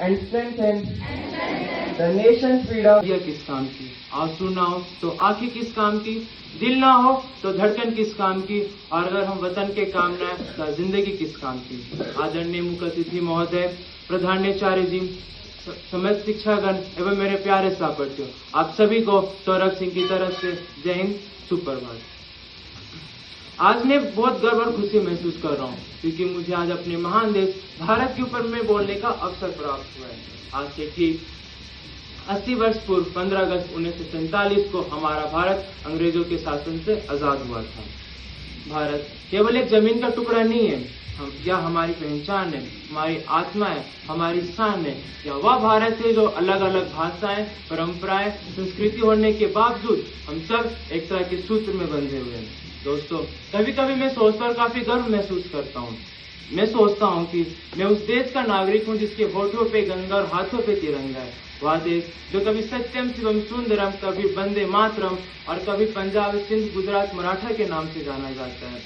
and strengthen the nation's freedom. ये किस काम की? आंसू ना हो तो आंखें किस काम की? दिल ना हो तो धड़कन किस काम की? और अगर हम वतन के काम न आए तो जिंदगी किस काम की? आदरणीय मुख्य अतिथि महोदय, प्रधानाचार्य जी, समस्त शिक्षागण एवं मेरे प्यारे सहपाठियों, आप सभी को सौरभ सिंह की तरफ से जय हिंद, सुप्रभात। आज मैं बहुत गर्व और खुशी महसूस कर रहा हूँ क्योंकि मुझे आज अपने महान देश भारत के ऊपर में बोलने का अवसर प्राप्त हुआ है। आज से ठीक 80 वर्ष पूर्व 15 अगस्त 1947 को हमारा भारत अंग्रेजों के शासन से आजाद हुआ था। भारत केवल एक जमीन का टुकड़ा नहीं है, यह हमारी पहचान है, हमारी आत्मा है, हमारी शान है। यह वह भारत है जो अलग अलग भाषाएं, परंपराएं, संस्कृति होने के बावजूद हम सब एक तरह के सूत्र में बंधे हुए हैं। दोस्तों, कभी कभी मैं सोचकर काफी गर्व महसूस करता हूँ। मैं सोचता हूँ कि मैं उस देश का नागरिक हूँ जिसके होठों पे गंगा और हाथों पे तिरंगा है। वह देश जो कभी सत्यम शिवम सुंदरम, कभी वंदे मातरम और कभी पंजाब, सिंध, गुजरात, मराठा के नाम से जाना जाता है।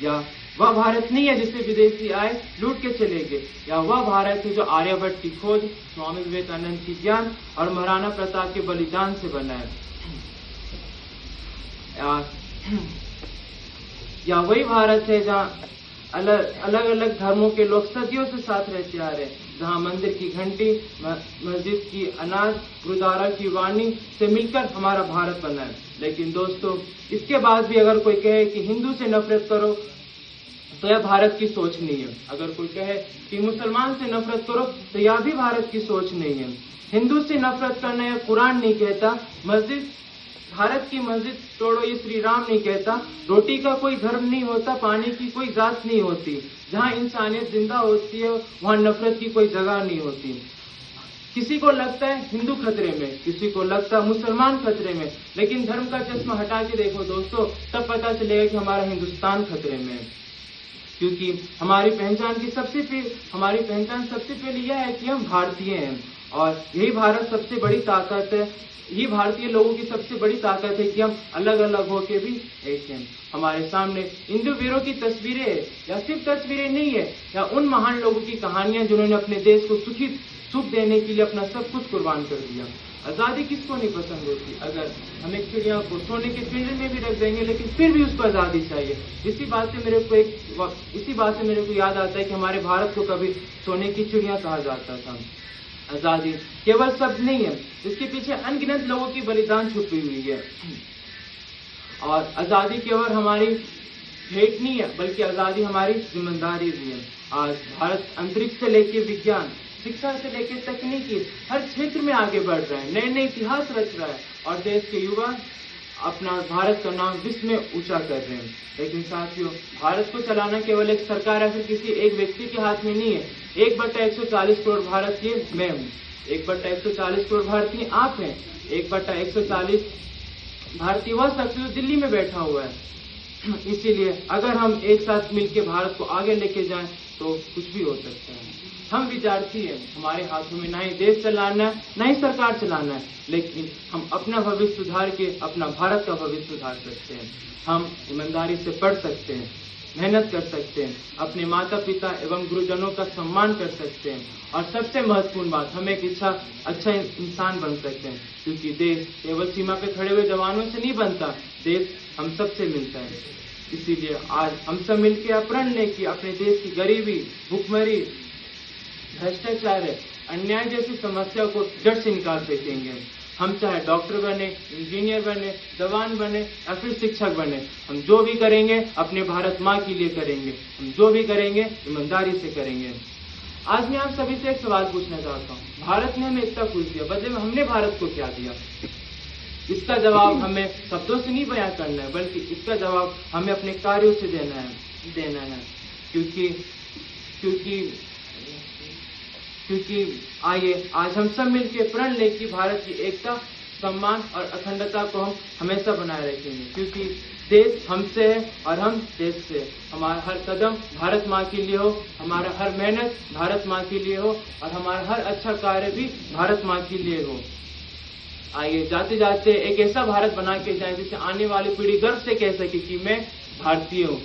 या वह भारत नहीं है जिसे विदेशी आए लूट के चले गए। या वह भारत है जो आर्यभट्ट की खोज, स्वामी विवेकानंद की ज्ञान और महाराणा प्रताप के बलिदान से बना है। या वही भारत है जहाँ अलग अलग धर्मों के लोग सदियों से साथ रहते आ रहे हैं, जहाँ मंदिर की घंटी, मस्जिद की अनाज, गुरुद्वारा की वाणी से मिलकर हमारा भारत बना है। लेकिन दोस्तों, इसके बाद भी अगर कोई कहे कि हिंदू से नफरत करो तो यह भारत की सोच नहीं है। अगर कोई कहे कि मुसलमान से नफरत करो तो यह भी भारत की सोच नहीं है। हिंदू से नफरत करना यह कुरान नहीं कहता, भारत की मस्जिद तोड़ो ये श्री राम नहीं कहता, रोटी का कोई धर्म नहीं होता, पानी की कोई जात नहीं होती। जहाँ इंसानियत जिंदा होती है वहाँ नफरत की कोई जगह नहीं होती। किसी को लगता है हिंदू खतरे में, किसी को लगता है मुसलमान खतरे में, लेकिन धर्म का चश्मा हटा के देखो दोस्तों, तब पता चलेगा कि हमारा हिंदुस्तान खतरे में है। क्योंकि हमारी पहचान सबसे पहले यह है कि हम भारतीय हैं और यही भारत सबसे बड़ी ताकत है। ये भारतीय लोगों की सबसे बड़ी ताकत है कि हम अलग अलग होके भी एक हैं। हमारे सामने हिंदू वीरों की तस्वीरें हैं, या सिर्फ तस्वीरें नहीं है, या उन महान लोगों की कहानियां जिन्होंने अपने देश को सुख देने के लिए अपना सब कुछ कुर्बान कर दिया। आजादी किसको नहीं पसंद होती? अगर हम एक चिड़िया को सोने के पिंजरे में भी रख देंगे लेकिन फिर भी उसको आजादी चाहिए। इसी बात से मेरे को याद आता है कि हमारे भारत को कभी सोने की चिड़िया कहा जाता था। आजादी केवल शब्द नहीं है, इसके पीछे अनगिनत लोगों की बलिदान छुपी हुई है। और आजादी केवल हमारी भेंट नहीं है, बल्कि आजादी हमारी जिम्मेदारी भी है। आज भारत अंतरिक्ष से लेकर विज्ञान, शिक्षा से लेकर तकनीकी हर क्षेत्र में आगे बढ़ रहा है, नए नए इतिहास रच रहा है और देश के युवा अपना भारत का नाम विश्व में ऊंचा कर रहे हैं। लेकिन साथियों, भारत को चलाना केवल एक सरकार या फिर किसी एक व्यक्ति के हाथ में नहीं है। 1/140 करोड़ भारतीय मैं हूँ, 1/140 करोड़ भारतीय आप हैं, 1/140 भारतीय वह शख्स जो दिल्ली में बैठा हुआ है। इसीलिए अगर हम एक साथ मिलकर भारत को आगे लेके जाएं तो कुछ भी हो सकता है। हम विद्यार्थी हैं, हमारे हाथों में ना ही देश चलाना है ना ही सरकार चलाना है, लेकिन हम अपना भविष्य सुधार के अपना भारत का भविष्य सुधार सकते हैं। हम ईमानदारी से पढ़ सकते हैं, मेहनत कर सकते हैं, अपने माता पिता एवं गुरुजनों का सम्मान कर सकते हैं और सबसे महत्वपूर्ण बात, हम एक अच्छा इंसान बन सकते हैं। क्योंकि देश केवल सीमा पे खड़े हुए जवानों से नहीं बनता, देश हम सबसे मिलता है। इसीलिए आज हम सब मिलकर प्रण लें कि अपने देश की गरीबी, भूखमरी, भ्रष्टाचार, अन्याय जैसी समस्या को जड़ से निकाल सकेंगे। हम चाहे डॉक्टर बने, इंजीनियर बने, जवान बने या फिर शिक्षक बने, हम जो भी करेंगे अपने भारत माँ के लिए करेंगे। हम जो भी करेंगे ईमानदारी से करेंगे। आज मैं आप सभी से एक सवाल पूछना चाहता हूँ, भारत ने हमें इतना कुछ दिया, बदले में हमने भारत को क्या दिया? इसका जवाब हमें शब्दों से नहीं बयां करना है, बल्कि इसका जवाब हमें अपने कार्यों से देना है। क्योंकि आइए आज हम सब मिलकर प्रण लें कि भारत की एकता, सम्मान और अखंडता को हम हमेशा बनाए रखेंगे। क्योंकि देश हमसे है और हम देश से। हमारा हर कदम भारत माँ के लिए हो, हमारा हर मेहनत भारत माँ के लिए हो और हमारा हर अच्छा कार्य भी भारत माँ के लिए हो। आइए जाते जाते एक ऐसा भारत बना के जाए जिसे आने वाली पीढ़ी गर्व से कह सके कि मैं भारतीय हूँ।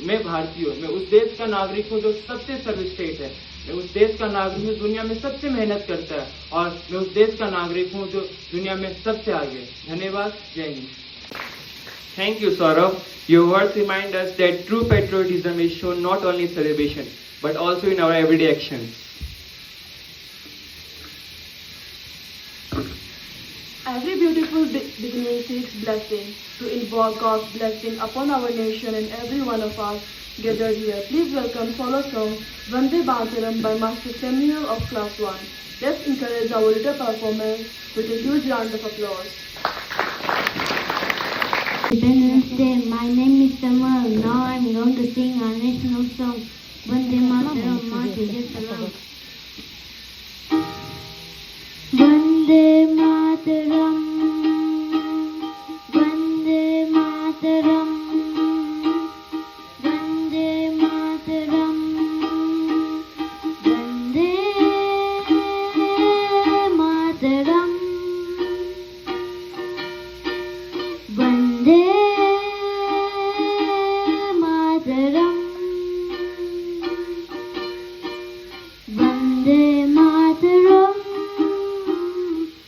मैं भारतीय हूँ, मैं उस देश का नागरिक हूँ जो सबसे सर्वश्रेष्ठ है। मैं उस देश का नागरिक हूँ दुनिया में सबसे मेहनत करता है, और मैं उस देश का नागरिक हूँ जो दुनिया में सबसे आगे। धन्यवाद। जय Hind. Thank you, Saurabh. Your words remind us that true patriotism is shown not only in celebration, but also in our everyday actions. Every beautiful beginning seeks blessing. To invoke God's blessing upon our nation and every one of us gathered here, please welcome solo song Vande Mataram by Master Samuel of Class 1. Let's encourage our little performance with a huge round of applause. Independence Day, my name is Samuel. Now I'm going to sing our national song, Vande Mataram, Marty Salam. Vande Mataram, Vande Mataram, Vande Mataram, Vande Mataram, Vande Mataram, Vande Mataram, Vande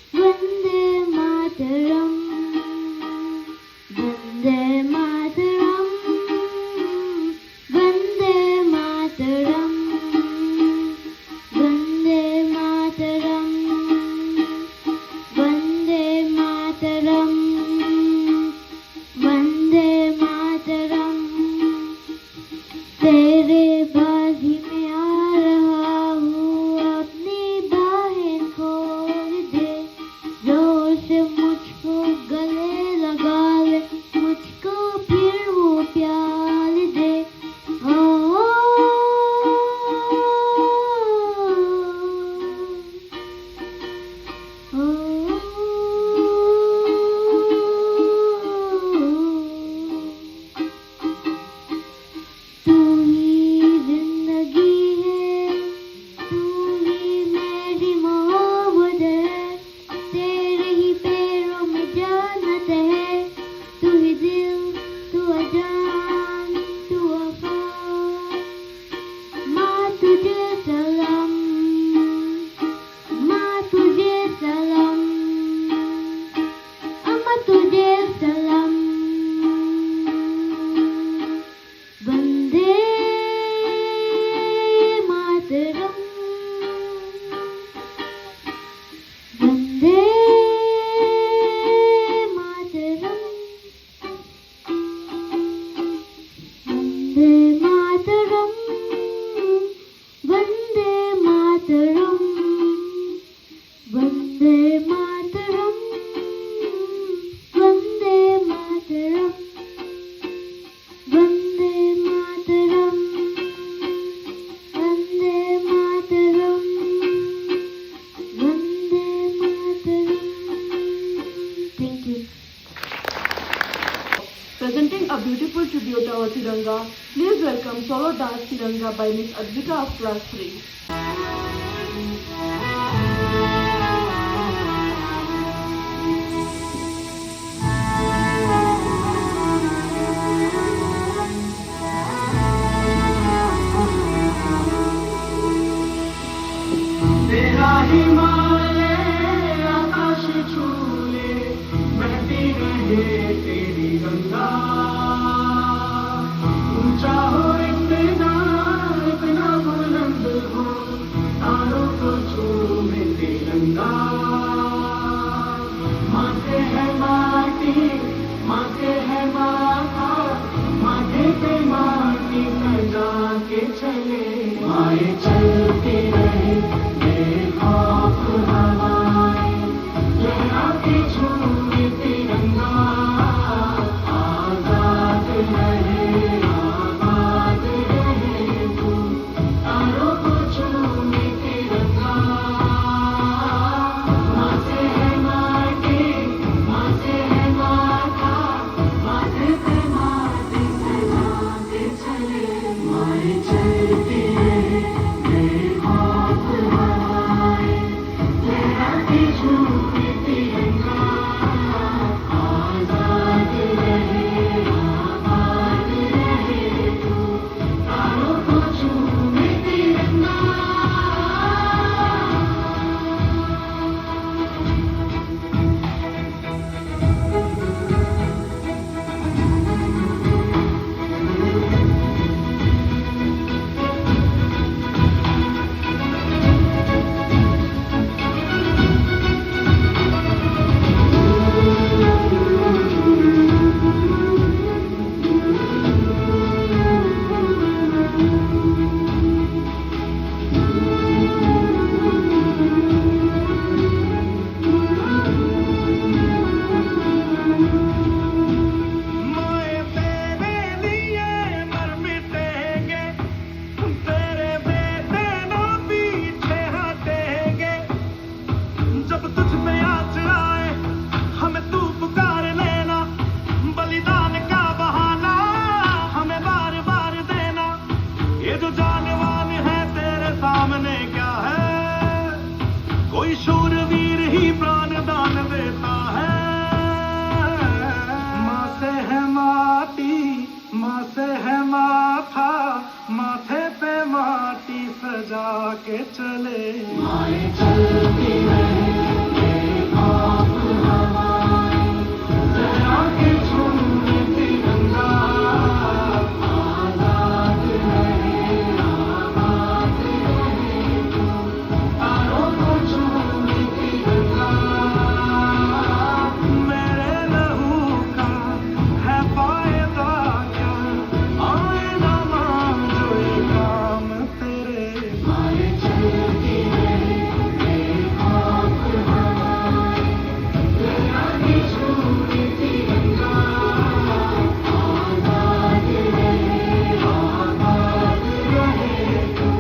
Mataram, Vande Mataram, Vande Mataram, Vande Mataram, Vande Mataram, Vande Mataram. तेरे बाजी में आ रहा हूँ, अपनी बाहें खोल दे, जोर से मुझको गले लगा ले, मुझको फिर वो प्यार दे। ओ, ओ, तू ही जिंदगी है, तू ही मेरी मोहब्बत है, तेरे ही पैरों में जन्नत है, तू ही दिल, तू अजान, तू वफा। माँ तुझे सलाम, माँ तुझे सलाम, अम्मा तुझे सलाम। Vande Mataram, Vande Mataram, Vande Mataram, Vande Mataram, Vande Mataram, Vande Mataram, Vande Mataram, Vande Mataram, Vande Mataram. Thank you. Presenting a beautiful tribute to our Tiranga, please welcome solo dance Tiranga by Miss Advika of Class 3. तेरा हिमालय आकाश छूले, बहती रहे तेरी गंगा। ऊंचा हो इतना, इतना बुलंद हो, तारों को छूमे तिरंगा। माथे है माटी, माथे है माथा, माथे पे माटी सजा के चले, माए चलती रहे ये जो जानवान है तेरे सामने क्या है, कोई शूरवीर ही प्राण दान देता है। माँ से है माटी, माँ से है माथा, माथे पे माटी सजा के चले। माए चलती रहे ये आप हमारी, जरा के झूमे तिरंगा, आजाद रहे आबाद रहे तू, तारों को झूमे तिरंगा। मेरे लहू का है फायदा क्या, आईना मांझो ये काम तेरे। माए चलती रहे ये आप हमारी, जरा के झूमे तिरंगा, आजाद रहे आबाद रहे तू,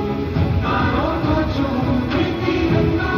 तारों को झूमे तिरंगा।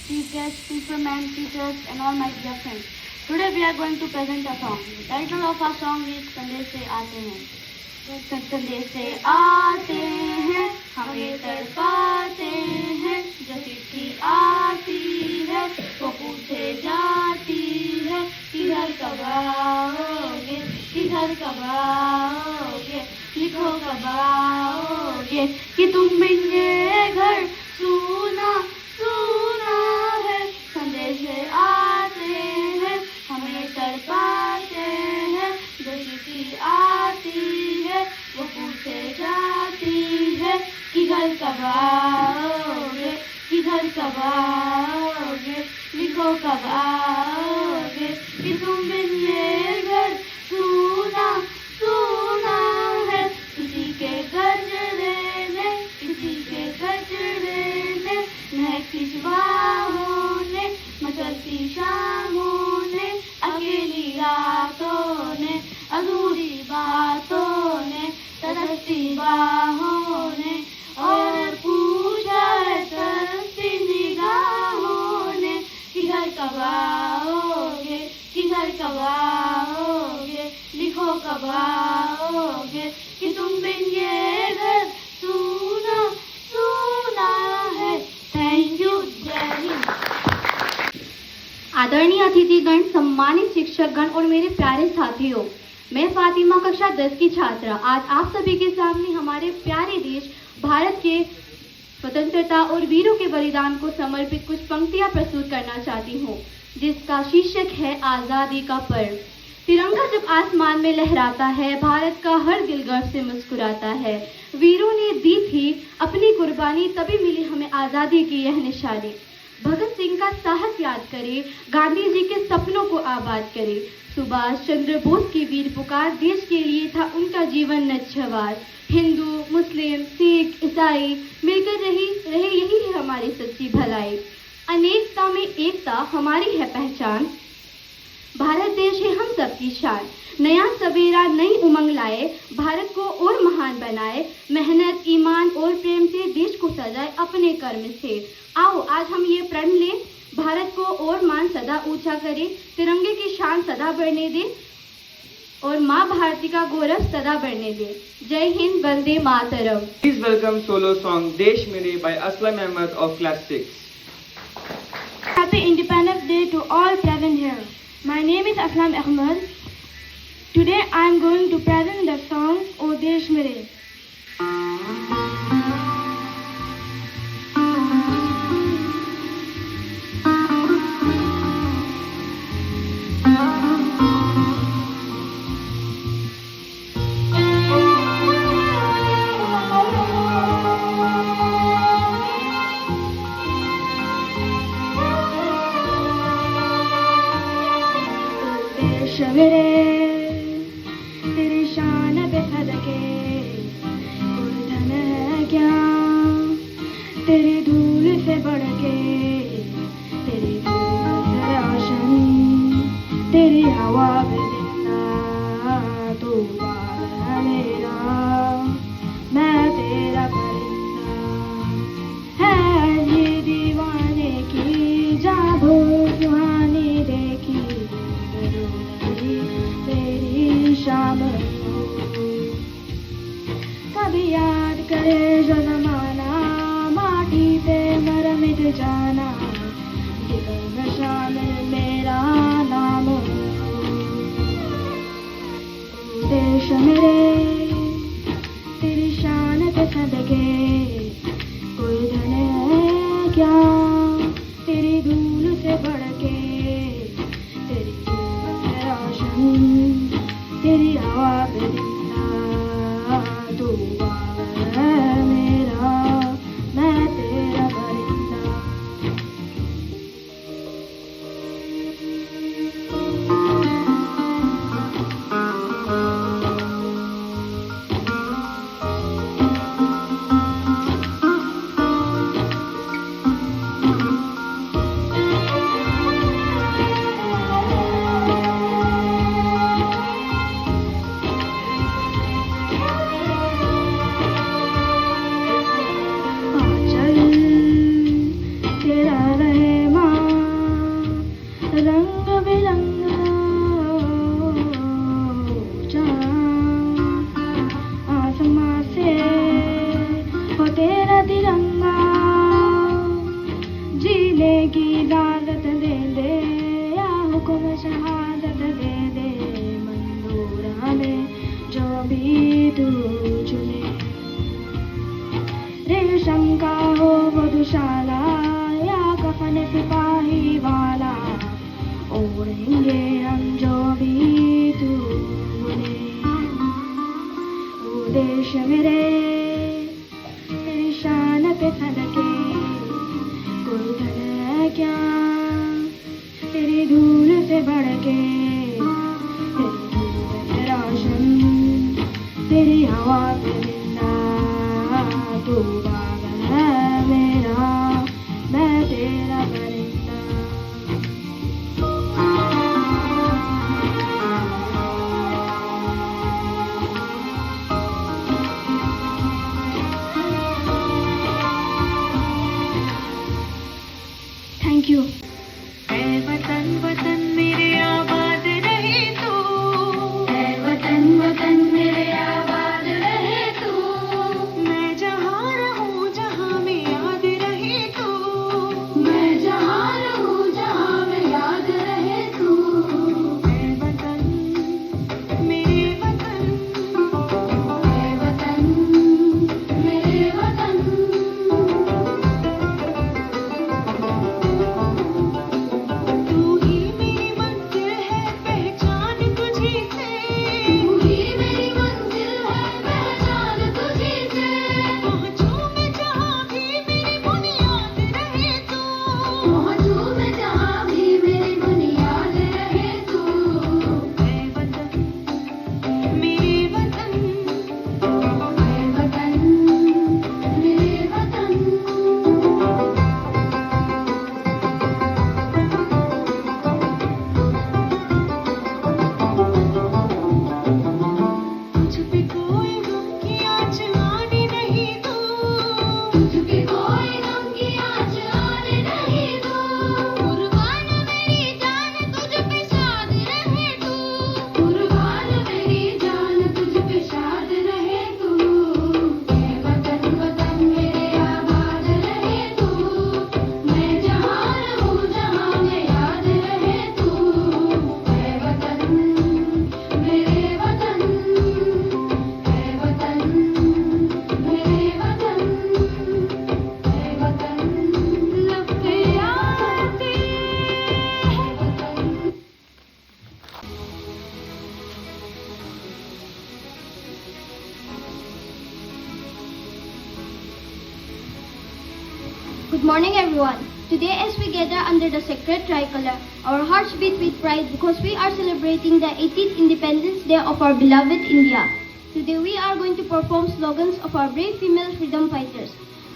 Teachers, supermen, teachers, and all my dear friends. Today we are going to present a song. The title of our song is संदेश से आते हैं. संदेश से आते हैं, हमें तड़पाते हैं, जो चिट्ठी आती है वो पूछे जाती है, किधर कब आओगे, किधर कब आओगे, लिखो कब आओगे, कि तुम बिन ये घर सुना सुना है। संदेश आते हैं, हमें तड़पाते हैं, जो चिट्ठी आती है वो पूछे जाती है, किधर कब आओगे, किधर कब आओगे, लिखो कब आओगे, कि तुम बिन ये घर सुना सुना है। किसी के गजरे ने, किसी के गजरे ने, महकती सुबहों ने, मचलती शामों ने, अकेली रातों ने, अधूरी बातों ने, तरसती बाहों ने, और पूछा है तरसती निगाहों ने, किधर कब आओगे, किधर कब आओगे, लिखो कब आओगे, कि तुम बिन ये घर सुना सुना है। Thank you. जय हिंद। आदरणीय अतिथिगण, सम्मानित शिक्षकगण और मेरे प्यारे साथियों, मैं फातिमा कक्षा 10 की छात्रा आज आप सभी के सामने हमारे प्यारे देश भारत के स्वतंत्रता और वीरों के बलिदान को समर्पित कुछ पंक्तियां प्रस्तुत करना चाहती हूँ, जिसका शीर्षक है आज़ादी का पर्व। तिरंगा जब आसमान में लहराता है, भारत का हर दिल गर्व से मुस्कुराता है। वीरों ने दी थी अपनी कुर्बानी, तभी मिली हमें आज़ादी की यह निशानी। भगत सिंह का साहस याद करें, गांधी जी के सपनों को आबाद करें। सुभाष चंद्र बोस की वीर पुकार, देश के लिए था उनका जीवन नच्छवार। हिंदू, मुस्लिम, सिख, ईसाई मिलकर रहे यही है हमारी सच्ची भलाई। अनेकता में एकता हमारी है पहचान, भारत देश है हम सबकी शान। नया सवेरा नई उमंग लाए, भारत को और महान बनाए। मेहनत, ईमान और प्रेम से देश को सजाए अपने कर्म से। आओ आज हम ये प्रण लें, भारत को और मान सदा ऊंचा करें, तिरंगे की शान सदा बढ़ने दें और माँ भारती का गौरव सदा बढ़ने दें। जय Hind, Vande Mataram. Please welcome solo song Desh Mere by Aslam Ahmed of Class 6. Happy Independence Day to all present here. My name is Aslam Ahmed. Today I am going to present the song O Desh Mere. मेरे तेरी शान पे सदके कोई धन है क्या तेरी धूल से बढ़ के तेरी धूल से रोशन तेरी हवा पे जिंदा तू बाग है मेरा मैं तेरा परिंदा है ये दीवाने की जादू सुहानी देखी तेरी शाम कभी याद करे जो जमाना माटी पे मर मिट जाना जिगर में शामिल मेरा नाम देश मेरे तेरी शान पे सदके कोई धन है क्या तेरी धूल से बढ़ के तेरी धूल से रोशन तेरी हवा पे जिंदा तू बाग है मेरा मैं तेरा परिंदा चल तेरा रहे माँ रंग बिरंगा आसमां से हो तेरा तिरंगा जीने की इजाजत दे दे या हुक्म शहादत दे दे मंजूर हमें जो भी तू चुने रेशम का हो मधुशाला या कफन सिपाही वाला ओढ़ेंगे हम जो भी तू बोले ओ देश मेरे तेरी शान पे सदके कोई धन है क्या तेरी धूल से बढ़ के तेरी धूल से रोशन तेरी हवा पे जिंदा तू बाग है मेरा मैं तेरा परिंदा Good morning, everyone. Today, as we gather under the sacred tricolor, our hearts beat with pride because we are celebrating the 18th Independence Day of our beloved India. Today, we are going to perform slogans of our brave female freedom fighters.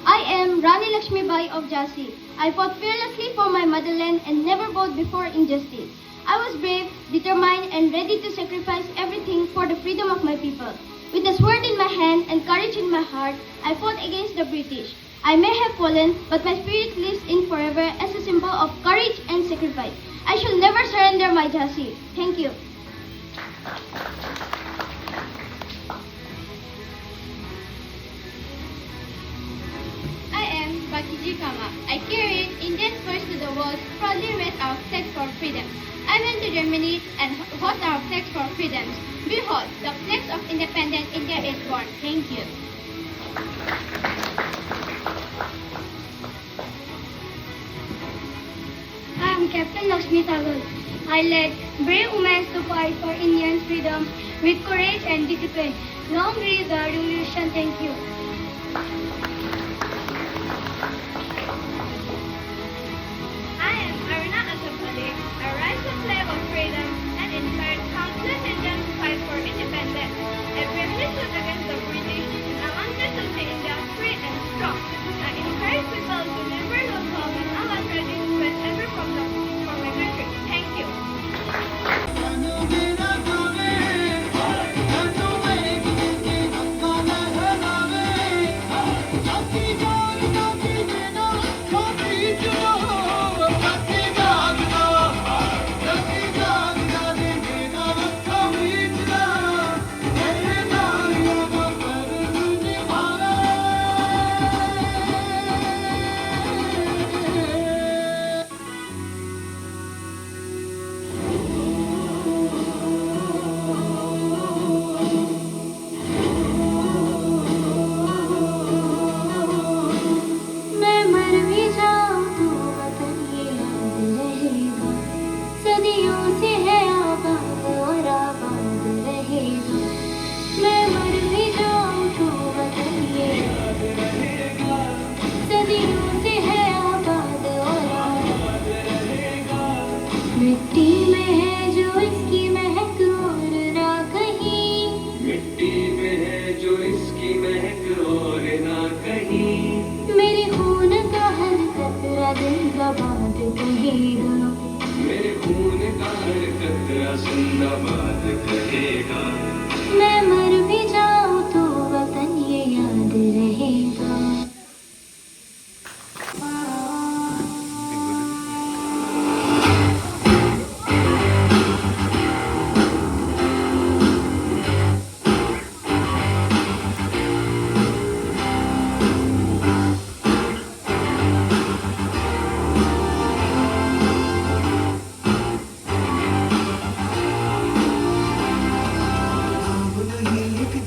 I am Rani Lakshmi Bai of Jhansi. I fought fearlessly for my motherland and never bowed before injustice. I was brave, determined, and ready to sacrifice everything for the freedom of my people. With a sword in my hand and courage in my heart, I fought against the British. I may have fallen, but my spirit lives in forever as a symbol of courage and sacrifice. I shall never surrender my Jhansi. Thank you. I am Bakiji Kama. I carried Indian first to the world, proudly raise our flag for freedom. I went to Germany and host our flag for freedom. Behold, the flag of independent India is born. Thank you. I am Captain Lakshmi Sagal. I led brave women to fight for Indian freedom with courage and discipline. Long live the revolution. Thank you. I am Aruna Asapale. I rise the flag of freedom and inspired countless Indians to fight for independence. I bravely stood against the British and I wanted to see India free and strong. I encourage people to never lose hope and I was ready to fight ever for my country. Thank you. मैं मर भी जाऊं तो वतन ये याद रहेगा, सदियों से है आबाद और आबाद रहेगा। मैं मर भी जाऊं तो वतन ये याद रहेगा, सदियों से है आबाद और आबाद रहेगा। मिट्टी में है जो इसकी महक और ना कहीं, मिट्टी में है जो इसकी महक और ना कहीं। मेरे खून का हर कतरा जिंदाबाद कहेगा, मेरे खून का हर कतरा जिंदाबाद कहेगा। मैं मर भी जाऊं तो वतन ये याद रहेगा।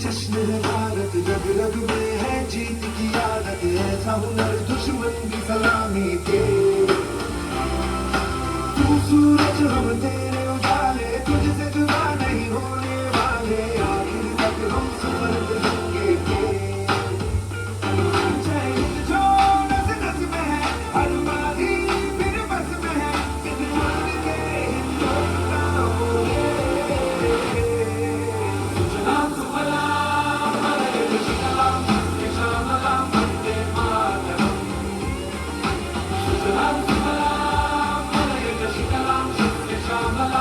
जश्न है भारत, रग रग में है जीत की आदत, ऐसा हुनर दुश्मन की सलामी के। तू सूरज हम तेरे उजाले, तुझसे जुदा नहीं होने वाले, आखिर तक हम सुमर्द होंगे के। जय हिंद जो नस नस में है, हर बारी फिर बस में है, विद्वान के हिंदुस्तान होंगे। सुजलाम सुफलाम मलयज शीतलाम सत्य श्यामलाम वंदे मातरम। सुजलाम सुफलाम मलयज शीतलाम सत्य श्यामलाम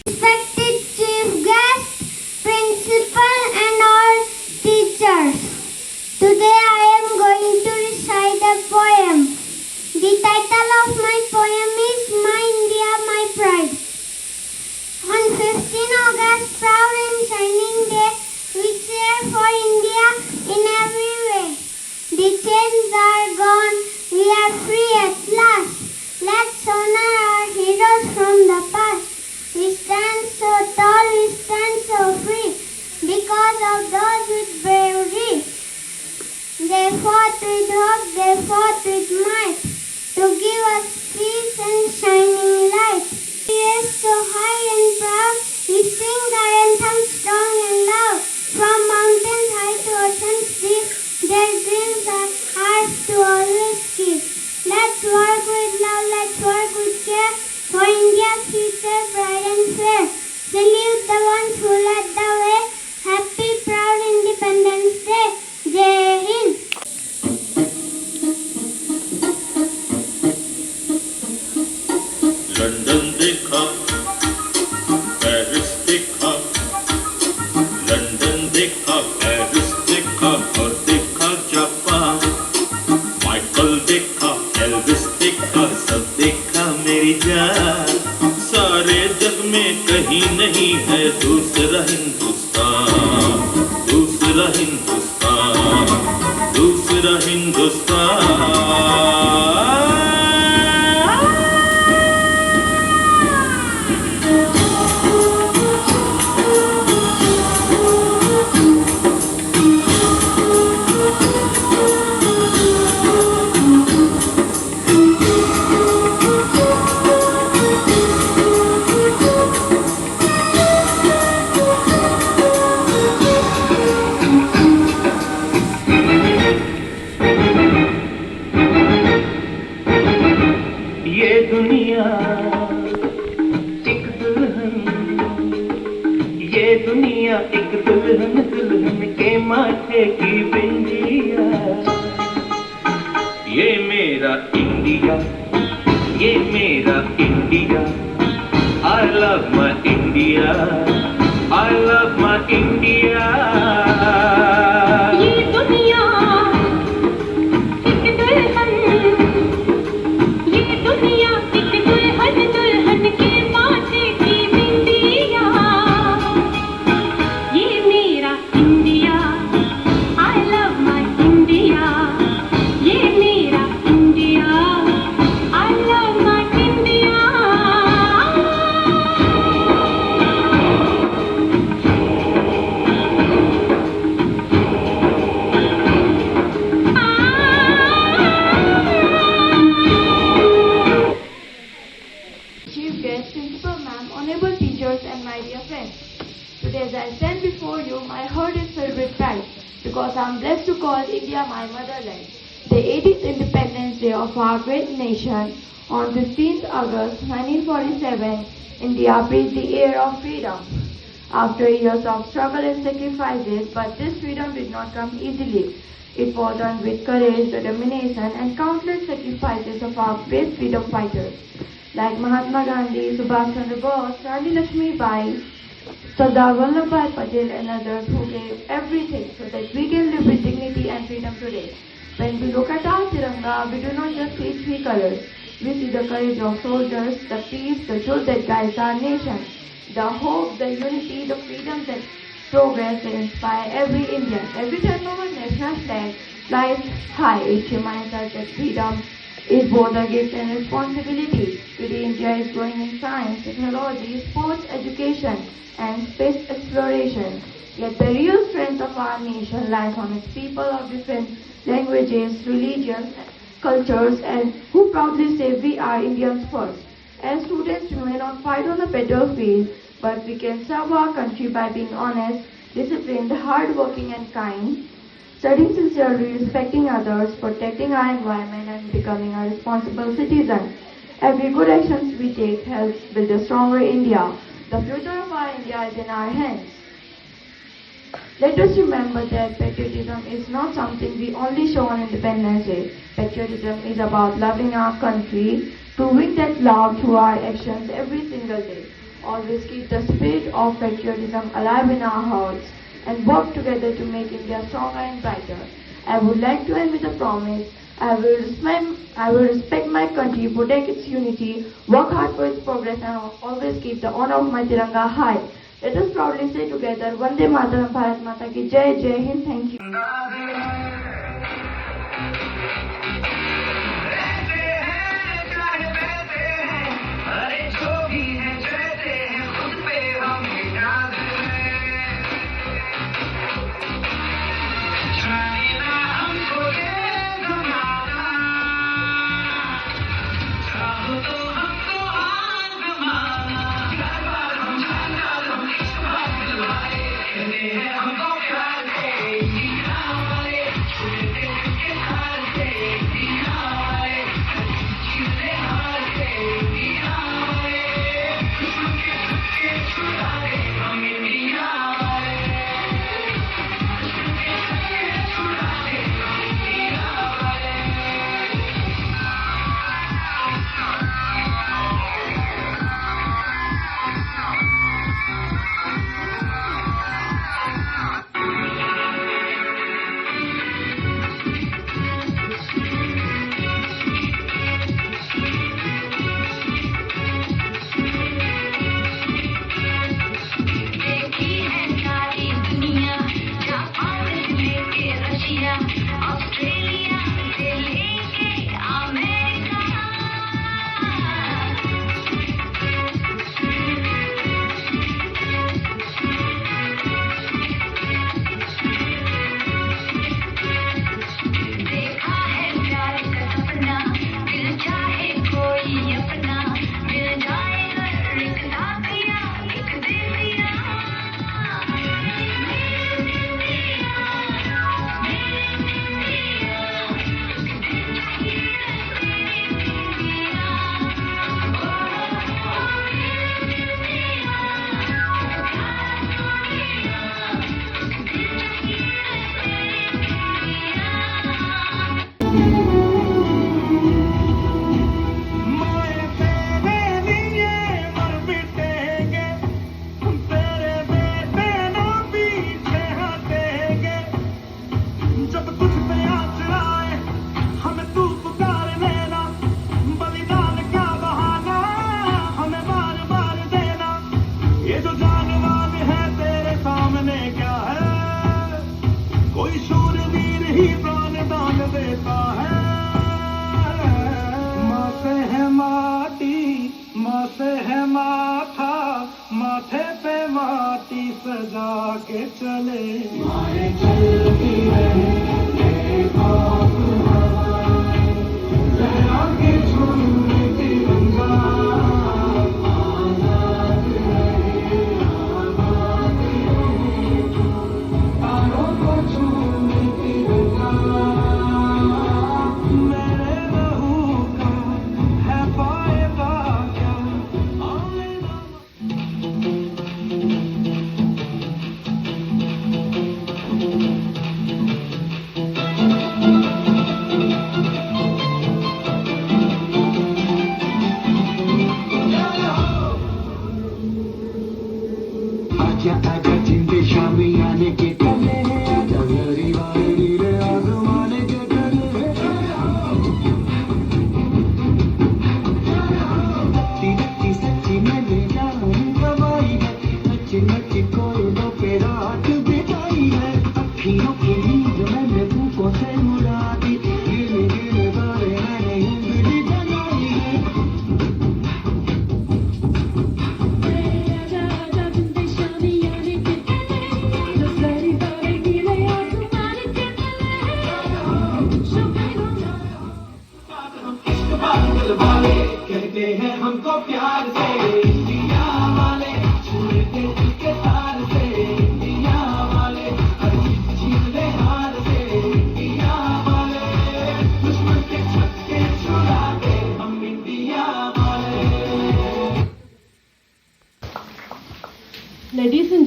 Respected chief guest, principal and all teachers. Today I am going to recite a poem. The title of my poem is My India, My Pride. On 15 August, proud and shining day, we cheer for India in every way. The chains are gone, we are free at last. Let's honor our heroes from the past. We stand so tall, we stand so free, because of those with bravery. They fought with hope, they fought with might, to give us peace and shining light. We are so high and proud, we sing our anthem strong and loud. From mountains high to oceans deep, their dreams are ours to always keep. Let's work with love, let's work with care, for India's future bright and fair. Salute the ones who led the way. Happy, proud Independence Day. Jai Hind. London देखा, Paris देखा, London देखा, Paris देखा और देखा Japan. Michael देखा, Elvis देखा, सब देखा मेरी जान। सारे जग में कहीं नहीं है दूसरा हिंदुस्तान, दूसरा हिंदुस्तान, दूसरा हिंदुस्तान। दुनिया एक दुल्हन, दुल्हन के माथे की बिंदिया। ये मेरा इंडिया, ये मेरा India. I love my India, I love my India। ये दुनिया एक दुल्हन, ये दुनिया एक दुल्हन, दुल्हन के माथे की बिंदिया। ये मेरा India, I love my India। ये मेरा India, I love my India। Chief guest, principal ma'am, honorable teachers and my dear friends. Today as I stand before you, my heart is filled with pride because I am blessed to call India my motherland. The 80th Independence Day of our great nation on 15th August 1947, India breathed the air of freedom. After years of struggle and sacrifices, but this freedom did not come easily. It was earned with courage, determination and countless sacrifices of our brave freedom fighters like Mahatma Gandhi, Subhash Chandra Bose, Rani Lakshmi Bai, Sardar Vallabhbhai Patel and others who gave everything so that we can live with dignity and freedom today. When we look at our Tiranga, we do not just see three colors. We see the courage of soldiers, the peace, the truth that guides our nation, the hope, the unity, the freedom that progress that inspire every Indian. Every time our national flag flies high, it reminds us that freedom is both a gift and responsibility. Today India is growing in science, technology, sports, education and space exploration. Yet the real strength of our nation lies on its people of different languages, religions, cultures, and who proudly say we are Indians first. As students, we may not fight on the battlefield, but we can serve our country by being honest, disciplined, hardworking, and kind, studying sincerely, respecting others, protecting our environment, and becoming a responsible citizen. Every good action we take helps build a stronger India. The future of our India is in our hands. Let us remember that patriotism is not something we only show on Independence Day. Patriotism is about loving our country, proving that love through our actions every single day. Always keep the spirit of patriotism alive in our hearts and work together to make India stronger and brighter. I would like to end with a promise. I will respect my country, protect its unity, work hard for its progress, and always keep the honor of my Tiranga high. Let us proudly say together, Vande Mataram, Bharat Mata ki Jai, Jai Hind. Thank you.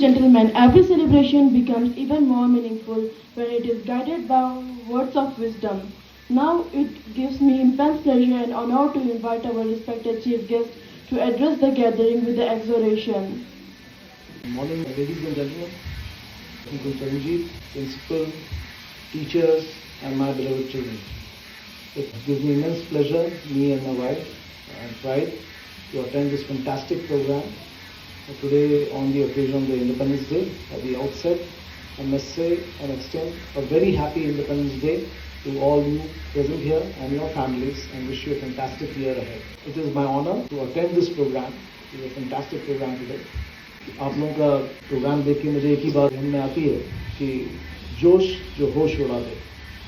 gentlemen, every celebration becomes even more meaningful when it is guided by words of wisdom. Now it gives me immense pleasure and honor to invite our respected chief guest to address the gathering with the exhortation. Good morning, ladies and gentlemen. Uncle Charanjit, principal, teachers, and my beloved children. It gives me immense pleasure, me and my wife, and pride, to attend this fantastic program today on the occasion of the Independence Day. At the outset, I must say and extend a very happy Independence Day to all you present here and your families, and wish you a fantastic year ahead. It is my honor to attend this program. It is a fantastic program today. आप लोगों का programme देख के मुझे एक ही बात ध्यान में आती है कि जोश जो होश उड़ा दे.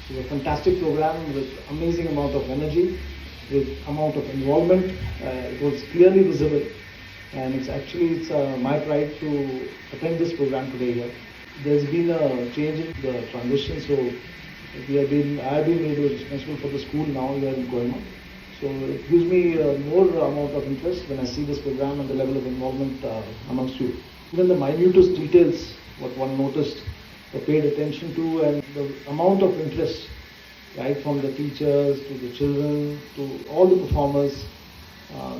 It's a fantastic program with amazing amount of energy, with amount of involvement. It was clearly visible, and it's my pride to attend this program today here. There's been a change in the transition, so I have been made responsible for the school now here in Kohima. So it gives me more amount of interest when I see this program and the level of involvement amongst you. Even the minutest details, what one noticed, paid attention to, and the amount of interest, right from the teachers to the children to all the performers,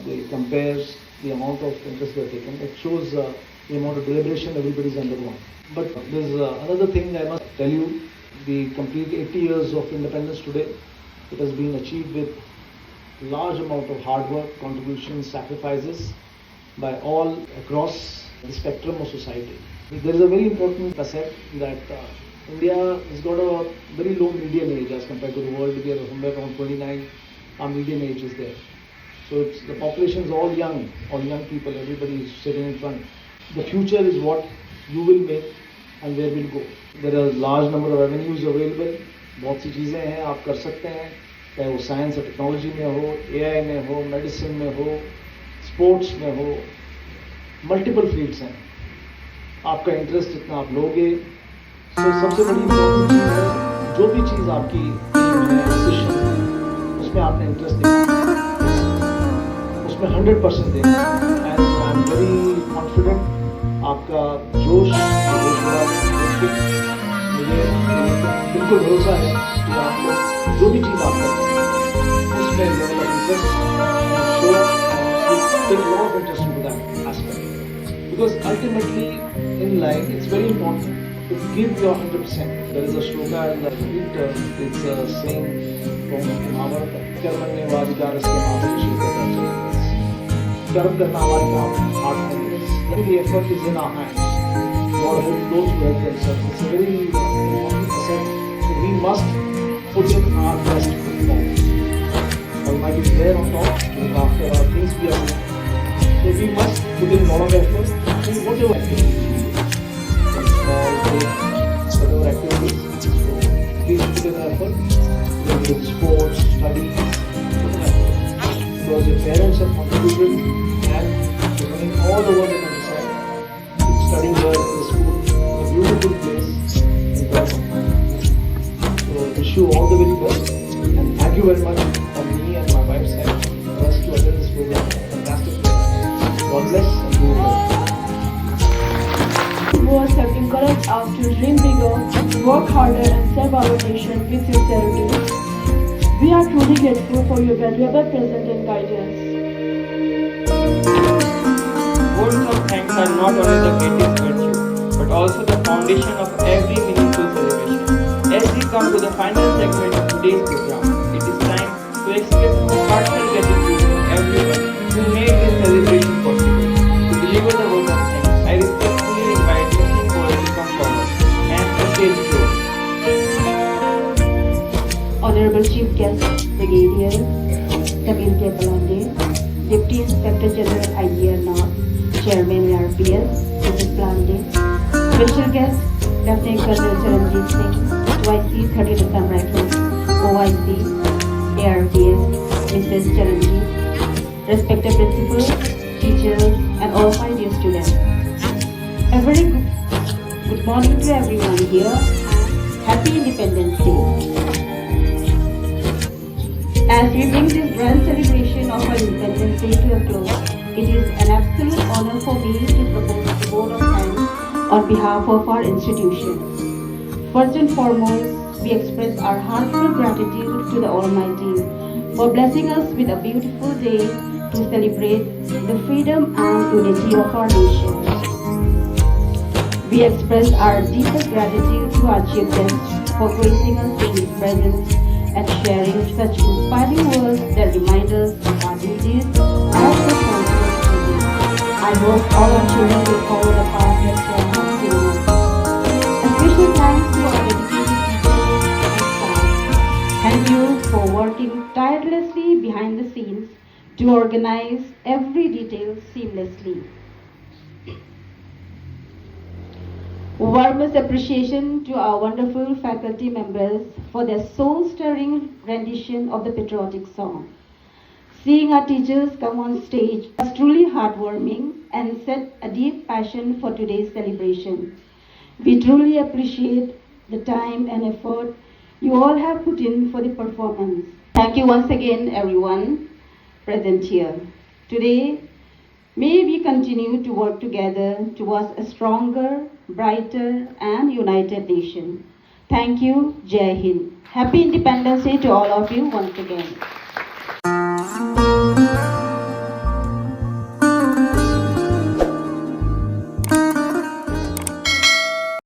they compares the amount of interest they're taken. It shows the amount of deliberation everybody's undergone. But there's another thing I must tell you, the complete 80 years of independence today, it has been achieved with large amount of hard work, contributions, sacrifices by all across the spectrum of society. There is a very important facet that India has got a very low median age as compared to the world. We are somewhere around 29, our median age is there. So the population is all young people, everybody is sitting in front. The future is what you will make and where we'll go. There are a large number of avenues available. बहुत सी चीज़ें हैं आप कर सकते हैं, चाहे वो science और टेक्नोलॉजी में हो, AI में हो, मेडिसिन में हो, स्पोर्ट्स में हो, मल्टीपल फील्ड्स हैं. आपका इंटरेस्ट जितना आप लोगे, सबसे बड़ी इम्पोर्टेंट चीज़ है, जो भी चीज़ आपकी एम है, डिसीजन है, उसमें आपने इंटरेस्ट देना, उसमें 100% देना. And I am very confident आपका जोश मुझे बिल्कुल भरोसा है कि आप लोग जो भी चीज़ आप करते हैं उसमें level of interest show take lot of interest to that aspect, because ultimately in life it's very important to give your 100%. There is a shloka in the Gita, it's a saying from Mahabharata, कर्मण्य वाधिकारस्य मा शुचिर्भवति. कर्म करना हमारे हाथ में है. The effort is in our hands. God help those who help themselves. It's a very important concept. So we must put in our best foot forward. Almighty is there on top to look after our things we are doing. So we must put in a lot of effort in whatever activity. Whatever activities, so please put in effort, whether it's sports, studies, because your parents have contributed and you're running all over the countryside, studying here in the school, a beautiful place in Kolkata. So I wish you all the very best, and thank you very much from me and my wife's side for us to attend this program. Fantastic program. God bless and do well. Words have encouraged us to dream bigger, work harder, and serve our nation with sincerity. We are truly grateful for your valuable presence and guidance. Words of thanks are not only the greatest virtue, but also the foundation of every meaningful celebration. As we come to the final segment of today's program, it is time to express our heartfelt gratitude to everyone who made this celebration possible. To deliver the word of thanks, I respectfully invite Mr. Paul to come forward and the stage floor. Honorable Chief Guest, Brigadier Kabir K. Palande, Deputy Inspector General IGR North, Chairman ARPS, Mrs. Palande, Special Guest, Lieutenant Colonel Charanjit Singh, OIC 30th Assam Rifles, OIC, ARPS, Mrs. Charanjit, respected principals, teachers, and all my dear students. A very good morning to everyone here. Happy Independence Day. As we bring this grand celebration of our Independence Day to a close, it is an absolute honor for me to propose a vote of thanks on behalf of our institution. First and foremost, we express our heartfelt gratitude to the Almighty for blessing us with a beautiful day to celebrate the freedom and unity of our nation. We express our deepest gratitude to our chief guest for gracing us with his presence and sharing such inspiring words that remind us of our duties as responsible citizens. I hope all our children will follow the path that God has given us. A special thanks to our dedicated teachers and staff. Thank you for working tirelessly behind the scenes to organize every detail seamlessly. Warmest appreciation to our wonderful faculty members for their soul-stirring rendition of the patriotic song. Seeing our teachers come on stage was truly heartwarming and set a deep passion for today's celebration. We truly appreciate the time and effort you all have put in for the performance. Thank you once again, everyone present here. Today, may we continue to work together towards a stronger, brighter, and united nation. Thank you. Jai Hind. Happy Independence Day to all of you once again.